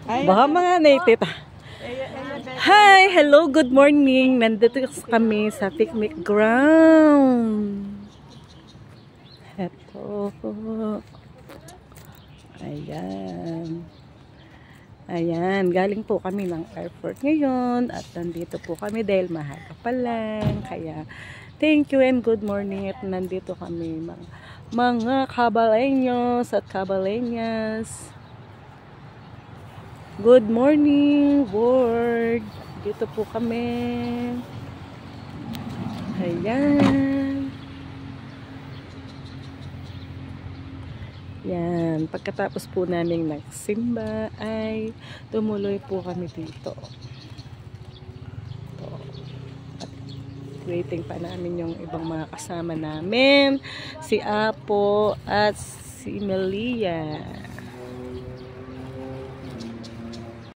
Baka mga native. Hi! Hello! Good morning! Nandito kami sa picnic ground. Ito. Ayan. Ayan. Galing po kami ng airport ngayon. At nandito po kami dahil mahaga pa lang. Kaya thank you and good morning. At nandito kami mga kabalenyos at kabalenyas. Good morning, world. Dito po kami. Ayan. Yan. Pagkatapos po namin nagsimba ay tumuloy po kami dito. At waiting pa namin yung ibang mga kasama namin. Si Apo at si Melia.